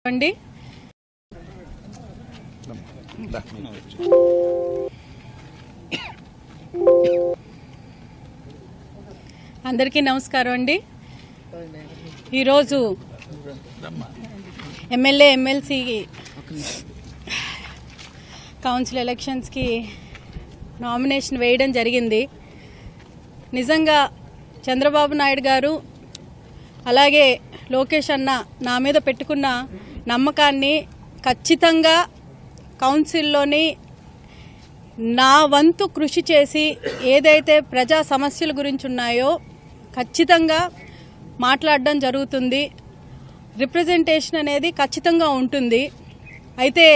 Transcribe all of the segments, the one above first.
అండి అందరికీ నమస్కారం అండి. ఈరోజు ఎమ్మెల్యే ఎమ్మెల్సీ కౌన్సిల్ ఎలక్షన్స్కి నామినేషన్ వేయడం జరిగింది. నిజంగా చంద్రబాబు నాయుడు గారు అలాగే లోకేష్ అన్న నా మీద పెట్టుకున్న నమ్మకాన్ని ఖచ్చితంగా కౌన్సిల్లోని నా వంతు కృషి చేసి ఏదైతే ప్రజా సమస్యల గురించి ఉన్నాయో ఖచ్చితంగా మాట్లాడడం జరుగుతుంది. రిప్రజెంటేషన్ అనేది ఖచ్చితంగా ఉంటుంది. అయితే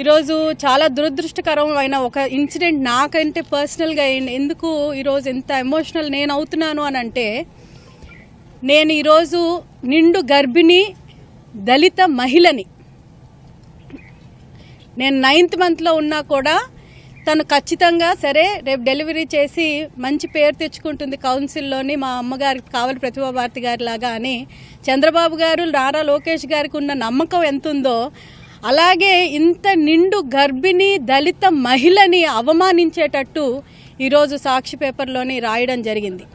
ఈరోజు చాలా దురదృష్టకరమైన ఒక ఇన్సిడెంట్ నాకంటే పర్సనల్గా ఎందుకు ఈరోజు ఎంత ఎమోషనల్ నేను అవుతున్నాను అని అంటే, నేను ఈరోజు నిండు గర్భిణి దళిత మహిళని. నేను 9th మంత్లో ఉన్నా కూడా తను ఖచ్చితంగా సరే రేపు డెలివరీ చేసి మంచి పేరు తెచ్చుకుంటుంది కౌన్సిల్లోని, మా అమ్మగారికి కావాలి ప్రతిభా భారతి గారి లాగా అని చంద్రబాబు గారు నారా లోకేష్ గారికి ఉన్న నమ్మకం ఎంత ఉందో, అలాగే ఇంత నిండు గర్భిణి దళిత మహిళని అవమానించేటట్టు ఈరోజు సాక్షి పేపర్లోని రాయడం జరిగింది.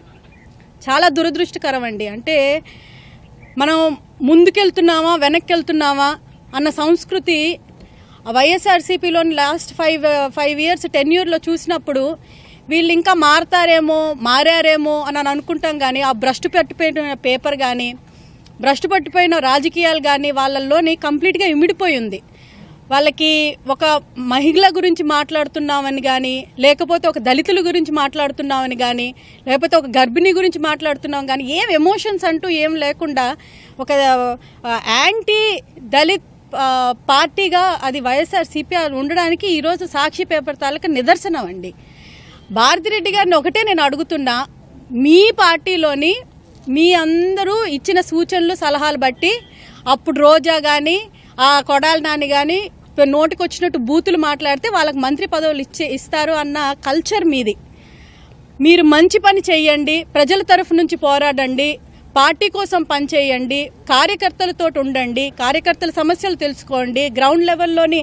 చాలా దురదృష్టకరం అండి. అంటే మనం ముందుకెళ్తున్నామా వెనక్కి వెళ్తున్నామా అన్న సంస్కృతి వైఎస్ఆర్సీపీలోని లాస్ట్ 5 years టెన్యూర్లో చూసినప్పుడు వీళ్ళు ఇంకా మారారేమో అని అనుకుంటాం. కానీ ఆ భ్రష్టు పట్టిపోయిన పేపర్ కానీ భ్రష్టు పట్టిపోయిన రాజకీయాలు కానీ వాళ్ళల్లోని కంప్లీట్గా ఇమిడిపోయింది. వాళ్ళకి ఒక మహిళ గురించి మాట్లాడుతున్నామని కానీ, లేకపోతే ఒక దళితుల గురించి మాట్లాడుతున్నామని కానీ, లేకపోతే ఒక గర్భిణీ గురించి మాట్లాడుతున్నాం కానీ ఏం ఎమోషన్స్ అంటూ ఏం లేకుండా ఒక యాంటీ దళిత్ పార్టీగా అది వైఎస్ఆర్సీపీ ఉండడానికి ఈరోజు సాక్షి పేపర్ తాలూకా నిదర్శనం అండి. భారతిరెడ్డి గారిని ఒకటే నేను అడుగుతున్నా, మీ పార్టీలోని మీ అందరూ ఇచ్చిన సూచనలు సలహాలు బట్టి అప్పుడు రోజా కానీ ఆ కొడాలి నాని కానీ నోటికి వచ్చినట్టు బూతులు మాట్లాడితే వాళ్ళకి మంత్రి పదవులు ఇస్తారు అన్న కల్చర్ మీది. మీరు మంచి పని చేయండి, ప్రజల తరఫు నుంచి పోరాడండి, పార్టీ కోసం పనిచేయండి, కార్యకర్తలతో ఉండండి, కార్యకర్తల సమస్యలు తెలుసుకోండి, గ్రౌండ్ లెవెల్లోని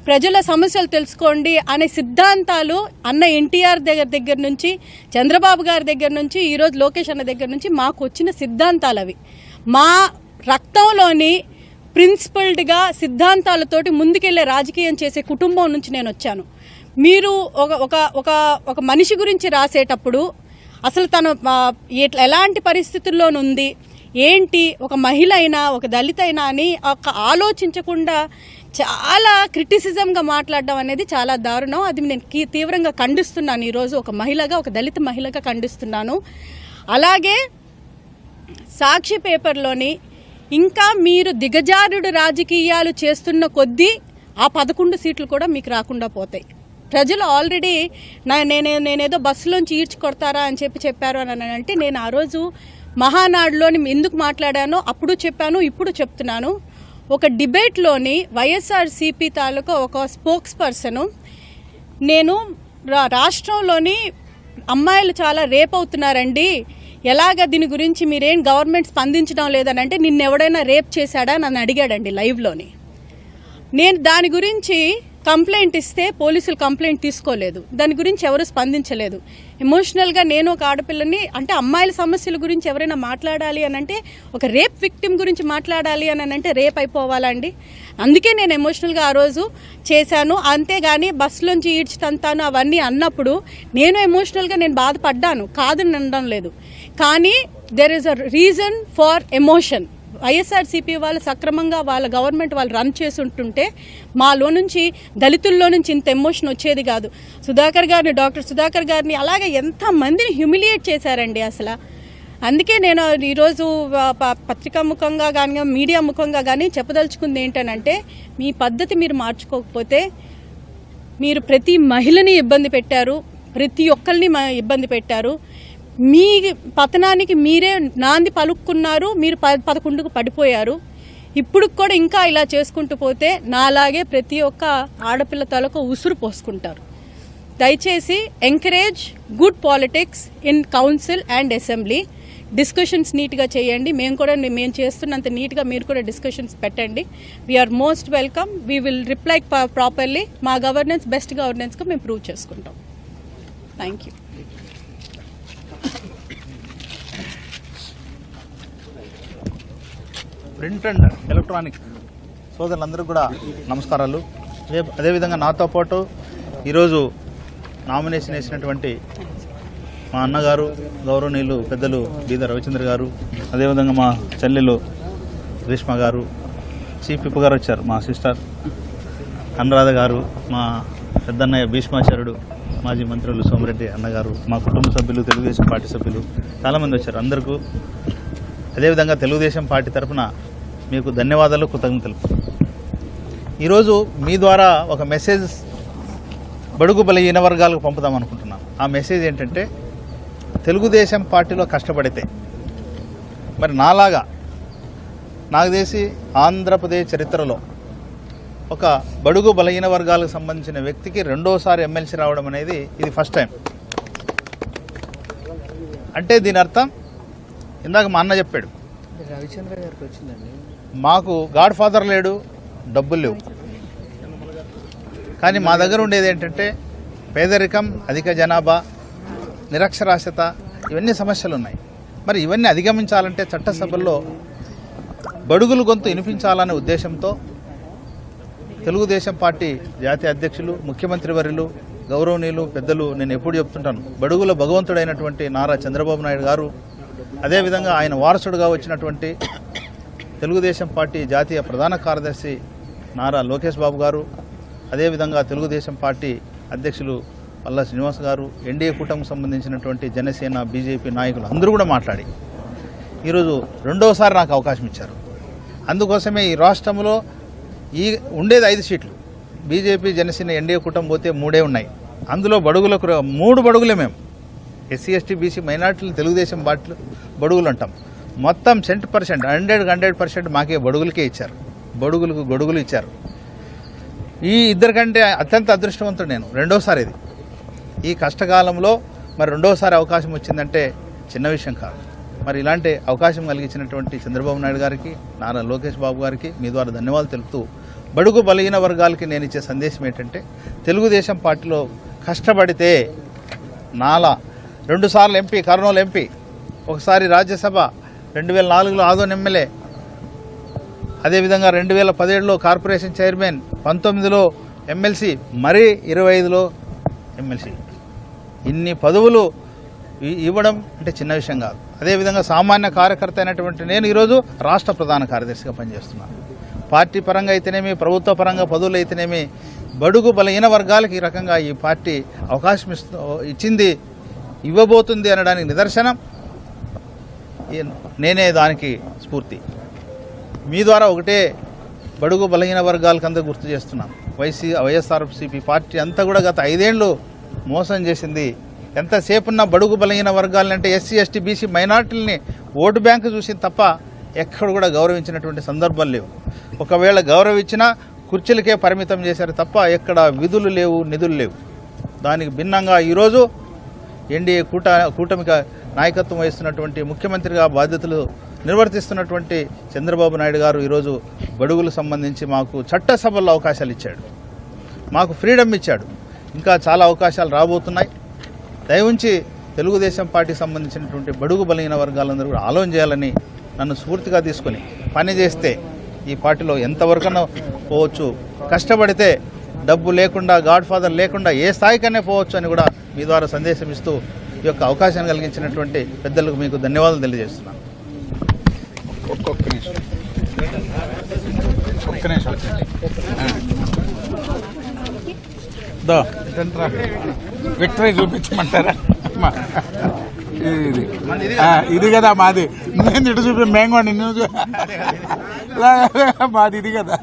ప్రజల సమస్యలు తెలుసుకోండి అనే సిద్ధాంతాలు అన్న ఎన్టీఆర్ దగ్గర నుంచి, చంద్రబాబు గారి దగ్గర నుంచి, ఈరోజు లోకేష్ అన్న దగ్గర నుంచి మాకు వచ్చిన సిద్ధాంతాలు అవి. మా రక్తంలోని ప్రిన్సిపల్డ్గా సిద్ధాంతాలతోటి ముందుకెళ్లే రాజకీయం చేసే కుటుంబం నుంచి నేను వచ్చాను. మీరు ఒక మనిషి గురించి రాసేటప్పుడు అసలు తను ఎలాంటి పరిస్థితుల్లోనుంది ఏంటి, ఒక మహిళ అయినా ఒక దళిత అయినా అని ఒక ఆలోచించకుండా చాలా క్రిటిసిజంగా మాట్లాడడం అనేది చాలా దారుణం. అది నేను తీవ్రంగా ఖండిస్తున్నాను. ఈరోజు ఒక మహిళగా, ఒక దళిత మహిళగా ఖండిస్తున్నాను. అలాగే సాక్షి పేపర్లోని ఇంకా మీరు దిగజారుడు రాజకీయాలు చేస్తున్న కొద్దీ ఆ 11 సీట్లు కూడా మీకు రాకుండా పోతాయి. ప్రజలు ఆల్రెడీ నేనేదో బస్సులోంచి ఈడ్చి కొడతారా అని చెప్పారు అని అంటే, నేను ఆ రోజు మహానాడులోని ఎందుకు మాట్లాడానో అప్పుడు చెప్పాను, ఇప్పుడు చెప్తున్నాను. ఒక డిబేట్లోని వైఎస్ఆర్సీపీ తాలూకా ఒక స్పోక్స్ పర్సన్, నేను రాష్ట్రంలోని అమ్మాయిలు చాలా రేప్ అవుతున్నారండి, ఎలాగ దీని గురించి మీరేం గవర్నమెంట్ స్పందించడం లేదని అంటే, నిన్నెవడైనా రేప్ చేశాడా నన్ను అడిగాడండి లైవ్లోని. నేను దాని గురించి కంప్లైంట్ ఇస్తే పోలీసులు కంప్లైంట్ తీసుకోలేదు, దాని గురించి ఎవరు స్పందించలేదు. ఎమోషనల్గా నేను ఒక ఆడపిల్లని, అంటే అమ్మాయిల సమస్యల గురించి ఎవరైనా మాట్లాడాలి అని అంటే, ఒక రేప్ విక్టిమ్ గురించి మాట్లాడాలి అని అంటే రేప్ అయిపోవాలండి. అందుకే నేను ఎమోషనల్గా ఆ రోజు చేశాను. అంతేగాని బస్సులోంచి ఈడ్చి తంతాను అవన్నీ అన్నప్పుడు నేను ఎమోషనల్గా నేను బాధపడ్డాను, కాదని అనడం లేదు. కానీ there is a reason far emotion. YSRCP వాళ్ళు సక్రమంగా వాళ్ళ గవర్నమెంట్ వాళ్ళు రన్ చేసి ఉంటుంటే మాలో నుంచి, దళితుల్లో నుంచి ఇంత ఎమోషన్ వచ్చేది కాదు. సుధాకర్ గారిని, డాక్టర్ సుధాకర్ గారిని అలాగే ఎంతమందిని హ్యూమిలియేట్ చేశారండి అసలు. అందుకే నేను ఈరోజు పత్రికా ముఖంగా కానీ మీడియా ముఖంగా కానీ చెప్పదలుచుకుంది ఏంటనంటే, మీ పద్ధతి మీరు మార్చుకోకపోతే మీరు ప్రతి మహిళని ఇబ్బంది పెట్టారు, ప్రతి ఒక్కరిని ఇబ్బంది పెట్టారు. మీ పతనానికి మీరే నాంది పలుక్కున్నారు, మీరు 11కు పడిపోయారు. ఇప్పుడు కూడా ఇంకా ఇలా చేసుకుంటూ పోతే నాలాగే ప్రతి ఒక్క ఆడపిల్ల తలకు ఉసురు పోసుకుంటారు. దయచేసి encourage good politics in council and assembly. Discussions నీట్గా చేయండి. మేము చేస్తున్నంత నీట్గా మీరు కూడా డిస్కషన్స్ పెట్టండి. We're most welcome. We will reply properly. మా గవర్నెన్స్ బెస్ట్ గవర్నెన్స్గా మేము ప్రూవ్ చేసుకుంటాం. Thank you. Print and electronic సోదరులందరూ కూడా నమస్కారాలు. అదేవిధంగా నాతో పాటు ఈరోజు నామినేషన్ వేసినటువంటి మా అన్నగారు గౌరవనీయులు పెద్దలు బీద రవిచంద్ర గారు, అదేవిధంగా మా చెల్లెలు గ్రీష్మ గారు, చీఫ్ విప్ గారు వచ్చారు, మా సిస్టర్ అనురాధ గారు, మా పెద్దన్నయ్య భీష్మాచార్యుడు, మాజీ మంత్రులు సోమిరెడ్డి అన్నగారు, మా కుటుంబ సభ్యులు, తెలుగుదేశం పార్టీ సభ్యులు చాలామంది వచ్చారు. అందరికీ అదేవిధంగా తెలుగుదేశం పార్టీ తరఫున మీకు ధన్యవాదాలు, కృతజ్ఞతలు. ఈరోజు మీ ద్వారా ఒక మెసేజ్ బడుగు బలహీన వర్గాలకు పంపుదాం అనుకుంటున్నాను. ఆ మెసేజ్ ఏంటంటే, తెలుగుదేశం పార్టీలో కష్టపడితే మరి నాలాగా నాకు తెలిసి ఆంధ్రప్రదేశ్ చరిత్రలో ఒక బడుగు బలహీన వర్గాలకు సంబంధించిన వ్యక్తికి రెండోసారి ఎమ్మెల్సీ రావడం అనేది ఇది ఫస్ట్ టైం. అంటే దీని అర్థం ఇందాక మా అన్న చెప్పాడు, రవిచంద్ర గారికి వచ్చిందండి, మాకు గాడ్ ఫాదర్ లేడు, డబ్బులు లేవు, కానీ మా దగ్గర ఉండేది ఏంటంటే పేదరికం, అధిక జనాభా, నిరక్షరాస్యత, ఇవన్నీ సమస్యలు ఉన్నాయి. మరి ఇవన్నీ అధిగమించాలంటే చట్టసభల్లో బడుగులు గొంతు వినిపించాలనే ఉద్దేశంతో తెలుగుదేశం పార్టీ జాతీయ అధ్యక్షులు, ముఖ్యమంత్రి వర్యులు, గౌరవనీయులు పెద్దలు, నేను ఎప్పుడు చెప్తుంటాను, బడుగుల భగవంతుడైనటువంటి నారా చంద్రబాబు నాయుడు గారు, అదేవిధంగా ఆయన వారసుడుగా వచ్చినటువంటి తెలుగుదేశం పార్టీ జాతీయ ప్రధాన కార్యదర్శి నారా లోకేష్ బాబు గారు, అదేవిధంగా తెలుగుదేశం పార్టీ అధ్యక్షులు పల్లా శ్రీనివాస్ గారు, ఎన్డీఏ కూటమికి సంబంధించినటువంటి జనసేన, బీజేపీ నాయకులు అందరూ కూడా మాట్లాడి ఈరోజు రెండోసారి నాకు అవకాశం ఇచ్చారు. అందుకోసమే ఈ రాష్ట్రంలో ఉండేది 5 సీట్లు, బీజేపీ, జనసేన, ఎన్డీఏ కూటమి పోతే 3 ఉన్నాయి. అందులో బడుగులకు 3 బడుగులే మేము, ఎస్సీ, ఎస్టీ, బీసీ, మైనార్టీలు తెలుగుదేశం పార్టీలు బడుగులు అంటాం. మొత్తం 100% మాకే బడుగులకే ఇచ్చారు, బడుగులకు గొడుగులు ఇచ్చారు. ఈ ఇద్దరికంటే అత్యంత అదృష్టవంతుడు నేను. రెండోసారి ఇది, ఈ కష్టకాలంలో మరి రెండోసారి అవకాశం వచ్చిందంటే చిన్న విషయం కాదు. మరి ఇలాంటి అవకాశం కలిగించినటువంటి చంద్రబాబు నాయుడు గారికి, నారా లోకేష్ బాబు గారికి మీ ద్వారా ధన్యవాదాలు తెలుపుతూ, బడుగు బలహీన వర్గాలకి నేను ఇచ్చే సందేశం ఏంటంటే, తెలుగుదేశం పార్టీలో కష్టపడితే నాలా 2 సార్లు ఎంపీ, కర్నూలు ఎంపీ, ఒకసారి రాజ్యసభ, 2004లో ఆదోన్ ఎమ్మెల్యే, అదేవిధంగా 2017లో కార్పొరేషన్ చైర్మన్, 19లో ఎమ్మెల్సీ, మరీ 25లో ఎమ్మెల్సీ. ఇన్ని పదవులు ఇవ్వడం అంటే చిన్న విషయం కాదు. అదేవిధంగా సామాన్య కార్యకర్త అయినటువంటి నేను ఈరోజు రాష్ట్ర ప్రధాన కార్యదర్శిగా పనిచేస్తున్నాను. పార్టీ పరంగా అయితేనేమి, ప్రభుత్వ పరంగా పదవులు అయితేనేమి, బడుగు బలహీన వర్గాలకు ఈ రకంగా ఈ పార్టీ అవకాశం ఇచ్చింది, ఇవ్వబోతుంది అనడానికి నిదర్శనం నేనే, దానికి స్ఫూర్తి. మీ ద్వారా ఒకటే బడుగు బలహీన వర్గాలకు అందరూ గుర్తు చేస్తున్నాను. వైఎస్ఆర్సీపీ పార్టీ అంతా కూడా గత 5 ఏళ్ళు మోసం చేసింది. ఎంతసేపున్న బడుగు బలహీన వర్గాలంటే ఎస్సీ, ఎస్టీ, బీసీ, మైనార్టీలని ఓటు బ్యాంకు చూసింది తప్ప ఎక్కడ కూడా గౌరవించినటువంటి సందర్భాలు లేవు. ఒకవేళ గౌరవించినా కుర్చీలకే పరిమితం చేశారు తప్ప ఎక్కడ విధులు లేవు, నిధులు లేవు. దానికి భిన్నంగా ఈరోజు ఎన్డీఏ కూటమిగా నాయకత్వం వహిస్తున్నటువంటి, ముఖ్యమంత్రిగా బాధ్యతలు నిర్వర్తిస్తున్నటువంటి చంద్రబాబు నాయుడు గారు ఈరోజు బడుగులకు సంబంధించి మాకు చట్టసభల్లో అవకాశాలు ఇచ్చాడు, మాకు ఫ్రీడమ్ ఇచ్చాడు. ఇంకా చాలా అవకాశాలు రాబోతున్నాయి. దయవుంచి తెలుగుదేశం పార్టీకి సంబంధించినటువంటి బడుగు బలహీన వర్గాలందరూ కూడా ఆలోచన చేయాలని నన్ను స్ఫూర్తిగా తీసుకొని పని చేస్తే ఈ పార్టీలో ఎంతవరకన్నా పోవచ్చు. కష్టపడితే డబ్బు లేకుండా, గాడ్ ఫాదర్ లేకుండా ఏ స్థాయికనే పోవచ్చు అని కూడా మీ ద్వారా సందేశం ఇస్తూ ఈ యొక్క అవకాశాన్ని కలిగించినటువంటి పెద్దలకు మీకు ధన్యవాదాలు తెలియజేస్తున్నాను. విక్టరీ చూపించమంటారా? ఇది కదా మాది. నేను ఇటు చూపి మేము కూడా నిన్ను మాది ఇది కదా.